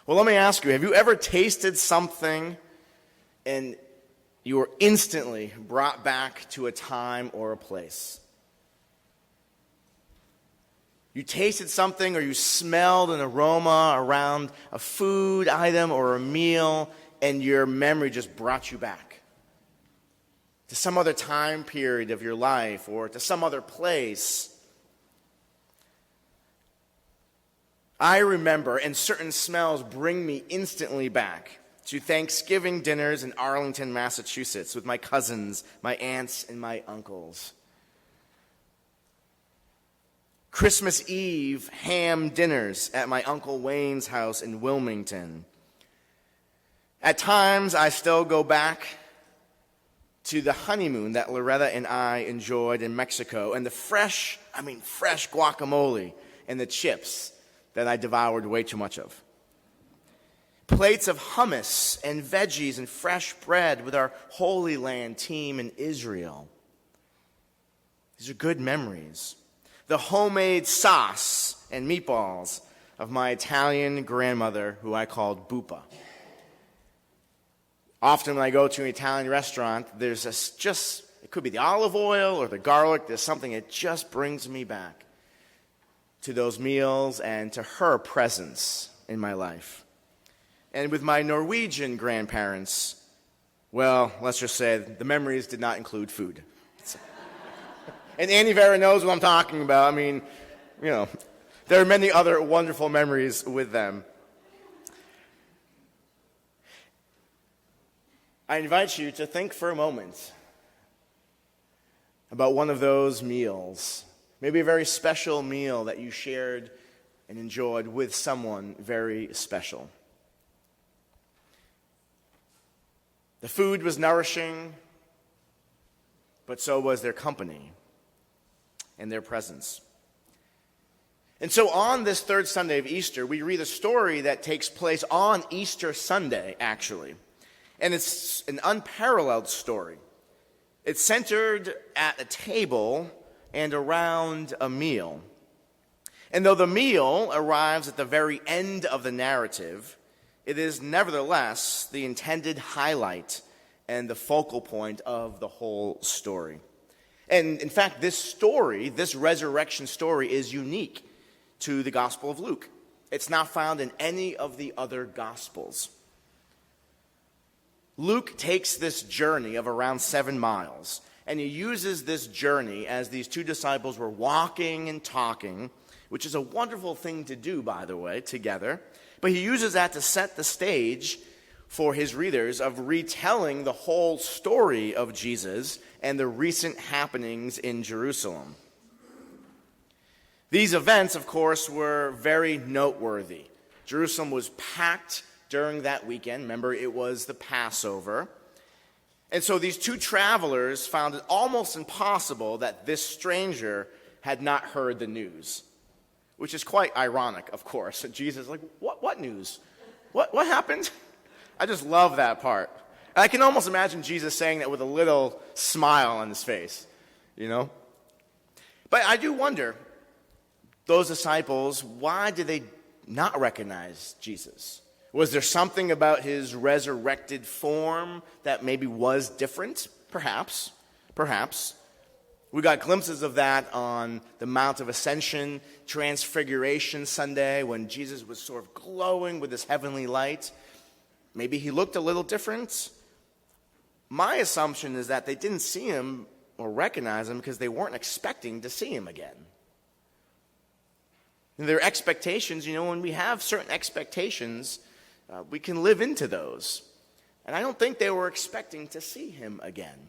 Well, let me ask you, have you ever tasted something and you were instantly brought back to a time or a place? You tasted something or you smelled an aroma around a food item or a meal, and your memory just brought you back to some other time period of your life or to some other place. I remember, and certain smells bring me instantly back to Thanksgiving dinners in Arlington, Massachusetts with my cousins, my aunts, and my uncles. Christmas Eve ham dinners at my Uncle Wayne's house in Wilmington. At times, I still go back to the honeymoon that Loretta and I enjoyed in Mexico and the fresh guacamole and the chips that I devoured way too much of. Plates of hummus and veggies and fresh bread with our Holy Land team in Israel. These are good memories. The homemade sauce and meatballs of my Italian grandmother, who I called Bupa. Often when I go to an Italian restaurant, there's it could be the olive oil or the garlic, there's something that just brings me back to those meals and to her presence in my life. And with my Norwegian grandparents, well, let's just say the memories did not include food. And Annie Vera knows what I'm talking about. I mean, there are many other wonderful memories with them. I invite you to think for a moment about one of those meals, maybe a very special meal that you shared and enjoyed with someone very special. The food was nourishing, but so was their company and their presence. And so on this third Sunday of Easter, we read a story that takes place on Easter Sunday, actually. And it's an unparalleled story. It's centered at a table and around a meal. And though the meal arrives at the very end of the narrative, it is nevertheless the intended highlight and the focal point of the whole story. And in fact, this resurrection story, is unique to the Gospel of Luke. It's not found in any of the other Gospels. Luke takes this journey of around 7 miles, and he uses this journey as these two disciples were walking and talking, which is a wonderful thing to do, by the way, together. But he uses that to set the stage for his readers of retelling the whole story of Jesus and the recent happenings in Jerusalem. These events, of course, were very noteworthy. Jerusalem was packed during that weekend. Remember, it was the Passover. And so these two travelers found it almost impossible that this stranger had not heard the news, which is quite ironic, of course. Jesus is like, what news? What happened? I just love that part. And I can almost imagine Jesus saying that with a little smile on his face, But I do wonder, those disciples, why did they not recognize Jesus? Was there something about his resurrected form that maybe was different? Perhaps. We got glimpses of that on the Mount of Ascension, Transfiguration Sunday, when Jesus was sort of glowing with his heavenly light. Maybe he looked a little different. My assumption is that they didn't see him or recognize him because they weren't expecting to see him again. And their expectations, when we have certain expectations, we can live into those. And I don't think they were expecting to see him again.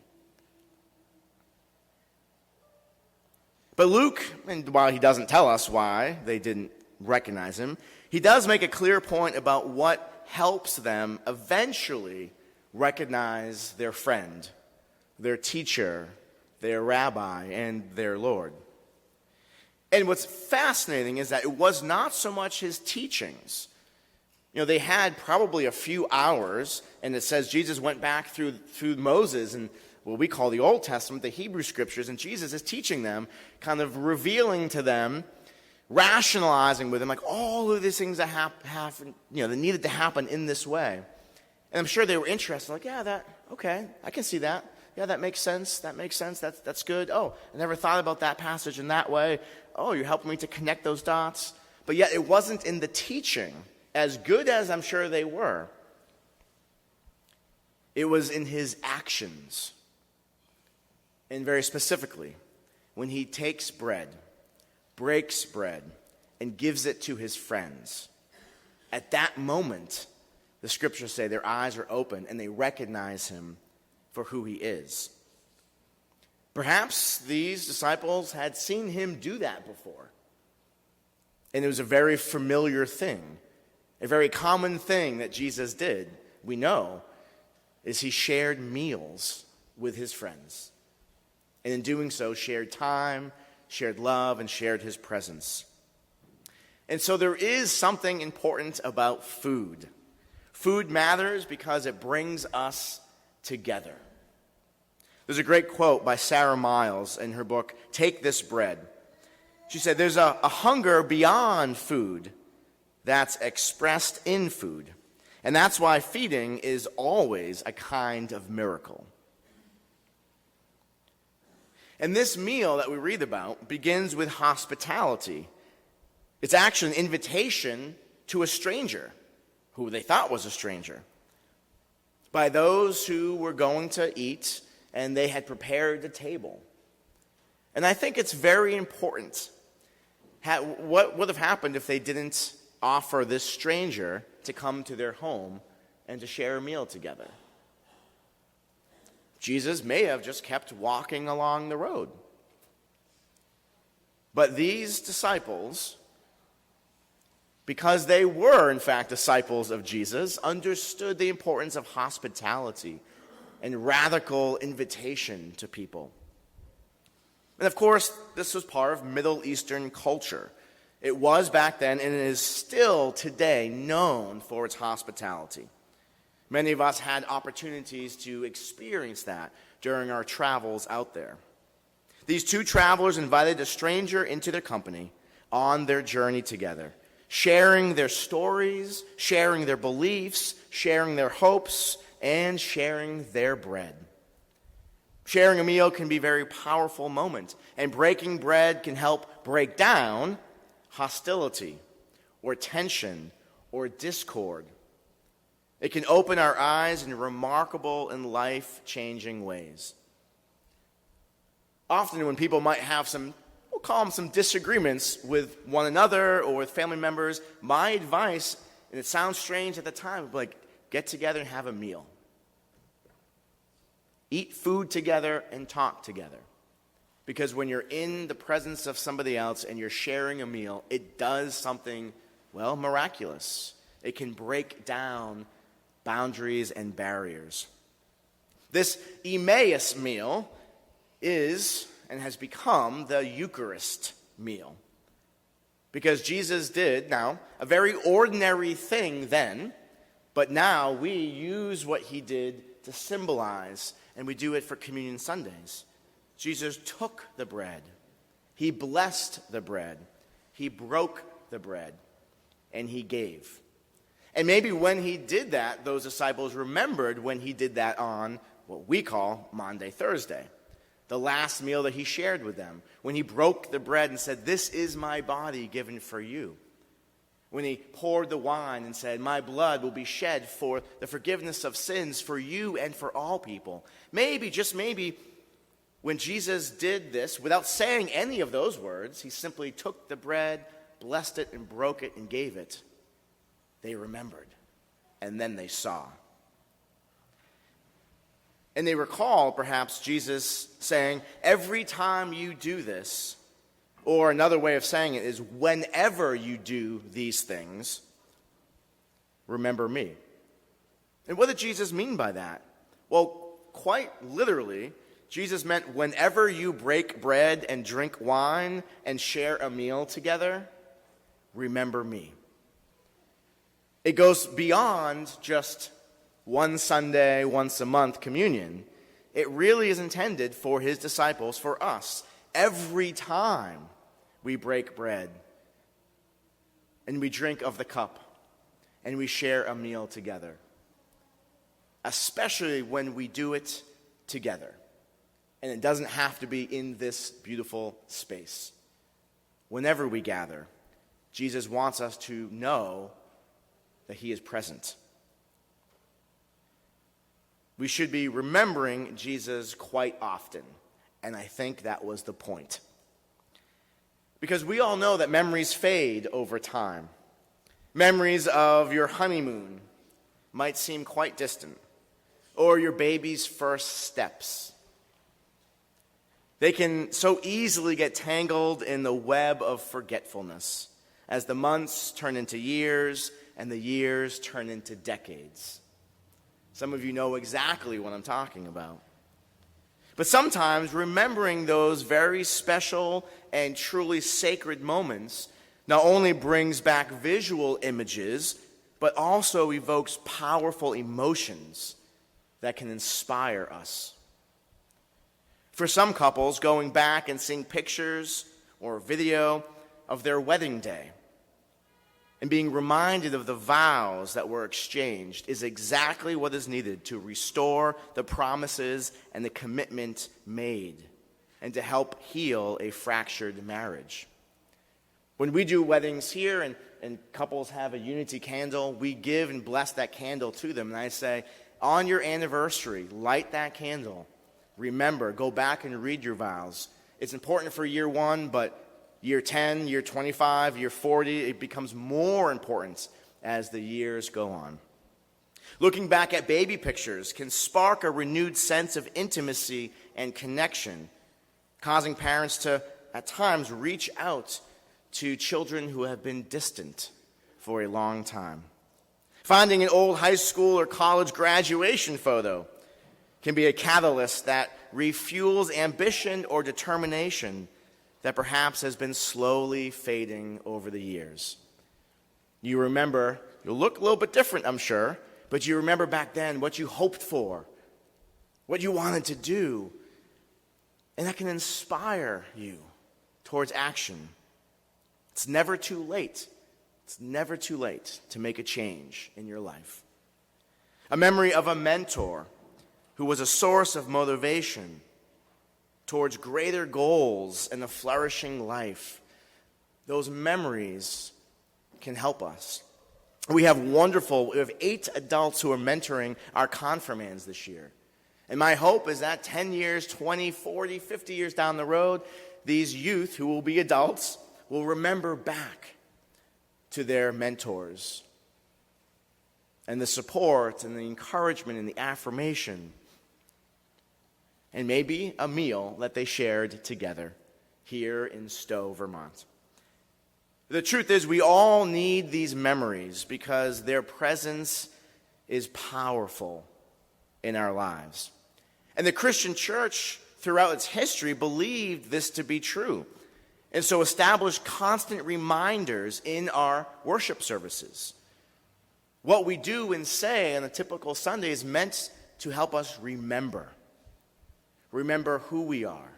But Luke, and while he doesn't tell us why they didn't recognize him, he does make a clear point about what helps them eventually recognize their friend, their teacher, their rabbi, and their Lord. And what's fascinating is that it was not so much his teachings. They had probably a few hours, and it says Jesus went back through Moses and what we call the Old Testament, the Hebrew Scriptures, and Jesus is teaching them, kind of revealing to them rationalizing with him, like all of these things that happen, that needed to happen in this way. And I'm sure they were interested, like, yeah, okay, I can see that. Yeah, that makes sense. That's good. Oh, I never thought about that passage in that way. Oh, you're helping me to connect those dots. But yet it wasn't in the teaching, as good as I'm sure they were. It was in his actions. And very specifically, when he takes bread, breaks bread, and gives it to his friends. At that moment, the scriptures say their eyes are open and they recognize him for who he is. Perhaps these disciples had seen him do that before. And it was a very familiar thing, a very common thing that Jesus did, we know, is he shared meals with his friends. And in doing so, shared time, shared love, and shared his presence. And so there is something important about food. Food matters because it brings us together. There's a great quote by Sarah Miles in her book, Take This Bread. She said, there's a hunger beyond food that's expressed in food. And that's why feeding is always a kind of miracle. And this meal that we read about begins with hospitality. It's actually an invitation to a stranger, who they thought was a stranger, by those who were going to eat, and they had prepared the table. And I think it's very important. What would have happened if they didn't offer this stranger to come to their home and to share a meal together? Jesus may have just kept walking along the road. But these disciples, because they were, in fact, disciples of Jesus, understood the importance of hospitality and radical invitation to people. And of course, this was part of Middle Eastern culture. It was back then, and it is still today known for its hospitality. Many of us had opportunities to experience that during our travels out there. These two travelers invited a stranger into their company on their journey together, sharing their stories, sharing their beliefs, sharing their hopes, and sharing their bread. Sharing a meal can be a very powerful moment, and breaking bread can help break down hostility or tension or discord. It can open our eyes in remarkable and life-changing ways. Often when people might have we'll call them some disagreements with one another or with family members, my advice, and it sounds strange at the time, would be like, get together and have a meal. Eat food together and talk together. Because when you're in the presence of somebody else and you're sharing a meal, it does something, miraculous. It can break down boundaries and barriers. This Emmaus meal is and has become the Eucharist meal. Because Jesus did, now, a very ordinary thing then, but now we use what he did to symbolize, and we do it for Communion Sundays. Jesus took the bread. He blessed the bread. He broke the bread. And he gave. And maybe when he did that, those disciples remembered when he did that on what we call Maundy Thursday, the last meal that he shared with them, when he broke the bread and said, "This is my body given for you." When he poured the wine and said, "My blood will be shed for the forgiveness of sins for you and for all people." Maybe, just maybe, when Jesus did this, without saying any of those words, he simply took the bread, blessed it, and broke it and gave it. They remembered, and then they saw. And they recall, perhaps, Jesus saying, "Every time you do this," or another way of saying it is, "Whenever you do these things, remember me." And what did Jesus mean by that? Well, quite literally, Jesus meant whenever you break bread and drink wine and share a meal together, remember me. It goes beyond just one Sunday, once a month communion. It really is intended for his disciples, for us. Every time we break bread and we drink of the cup, and we share a meal together, especially when we do it together. And it doesn't have to be in this beautiful space. Whenever we gather, Jesus wants us to know that he is present. We should be remembering Jesus quite often, and I think that was the point. Because we all know that memories fade over time. Memories of your honeymoon might seem quite distant, or your baby's first steps. They can so easily get tangled in the web of forgetfulness as the months turn into years and the years turn into decades. Some of you know exactly what I'm talking about. But sometimes remembering those very special and truly sacred moments not only brings back visual images, but also evokes powerful emotions that can inspire us. For some couples, going back and seeing pictures or video of their wedding day and being reminded of the vows that were exchanged is exactly what is needed to restore the promises and the commitment made and to help heal a fractured marriage. When we do weddings here and couples have a unity candle, we give and bless that candle to them. And I say, on your anniversary, light that candle. Remember, go back and read your vows. It's important for year 1, but year 10, year 25, year 40, it becomes more important as the years go on. Looking back at baby pictures can spark a renewed sense of intimacy and connection, causing parents to, at times, reach out to children who have been distant for a long time. Finding an old high school or college graduation photo can be a catalyst that refuels ambition or determination that perhaps has been slowly fading over the years. You remember, you'll look a little bit different, I'm sure, but you remember back then what you hoped for, what you wanted to do, and that can inspire you towards action. It's never too late. It's never too late to make a change in your life. A memory of a mentor who was a source of motivation towards greater goals and a flourishing life. Those memories can help us. We have 8 adults who are mentoring our confirmands this year. And my hope is that 10 years, 20, 40, 50 years down the road, these youth who will be adults will remember back to their mentors and the support and the encouragement and the affirmation and maybe a meal that they shared together here in Stowe, Vermont. The truth is, we all need these memories because their presence is powerful in our lives. And the Christian church, throughout its history, believed this to be true, and so established constant reminders in our worship services. What we do and say on a typical Sunday is meant to help us remember who we are,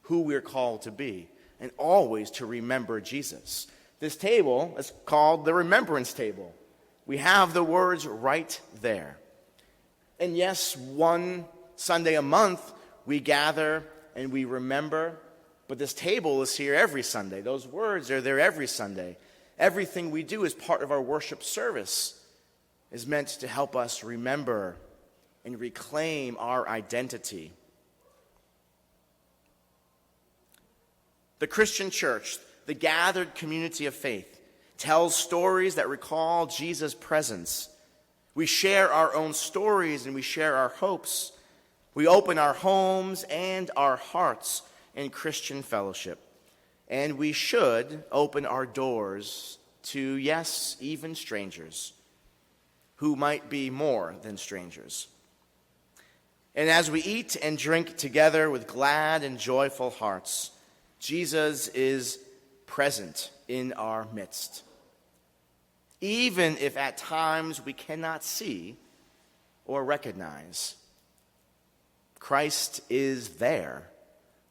who we're called to be, and always to remember Jesus. This table is called the remembrance table. We have the words right there. And yes, one Sunday a month, we gather and we remember, but this table is here every Sunday. Those words are there every Sunday. Everything we do as part of our worship service is meant to help us remember and reclaim our identity. The Christian church, the gathered community of faith, tells stories that recall Jesus' presence. We share our own stories and we share our hopes. We open our homes and our hearts in Christian fellowship. And we should open our doors to, yes, even strangers who might be more than strangers. And as we eat and drink together with glad and joyful hearts, Jesus is present in our midst. Even if at times we cannot see or recognize, Christ is there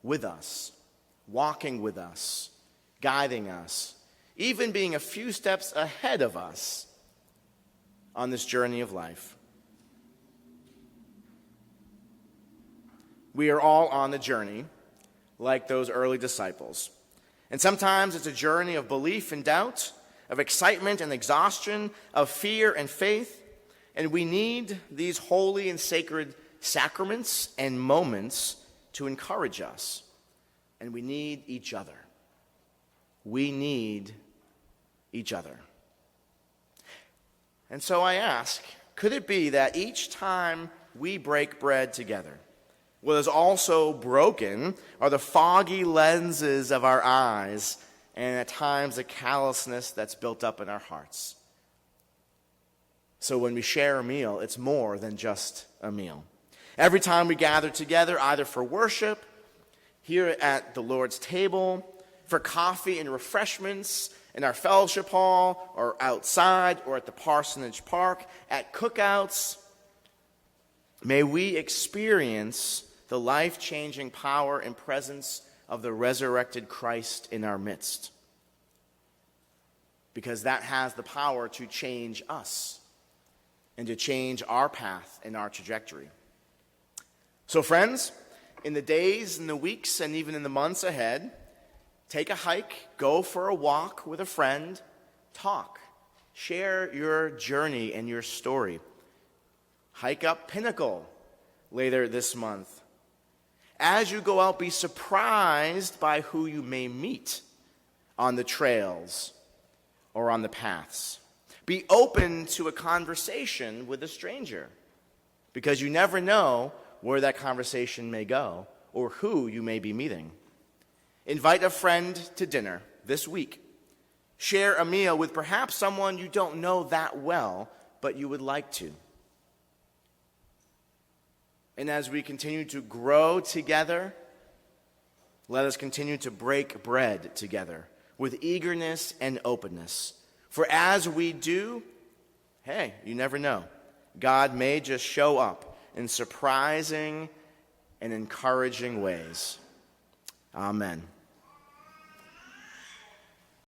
with us, walking with us, guiding us, even being a few steps ahead of us on this journey of life. We are all on the journey, like those early disciples. And sometimes it's a journey of belief and doubt, of excitement and exhaustion, of fear and faith. And we need these holy and sacred sacraments and moments to encourage us. And we need each other. We need each other. And so I ask, could it be that each time we break bread together, what is also broken are the foggy lenses of our eyes and at times the callousness that's built up in our hearts? So when we share a meal, it's more than just a meal. Every time we gather together, either for worship, here at the Lord's table, for coffee and refreshments in our fellowship hall, or outside, or at the parsonage park, at cookouts, may we experience the life-changing power and presence of the resurrected Christ in our midst. Because that has the power to change us and to change our path and our trajectory. So friends, in the days and the weeks and even in the months ahead, take a hike, go for a walk with a friend, talk, share your journey and your story. Hike up Pinnacle later this month. As you go out, be surprised by who you may meet on the trails or on the paths. Be open to a conversation with a stranger, because you never know where that conversation may go or who you may be meeting. Invite a friend to dinner this week. Share a meal with perhaps someone you don't know that well, but you would like to. And as we continue to grow together, let us continue to break bread together with eagerness and openness. For as we do, hey, you never know, God may just show up in surprising and encouraging ways. Amen.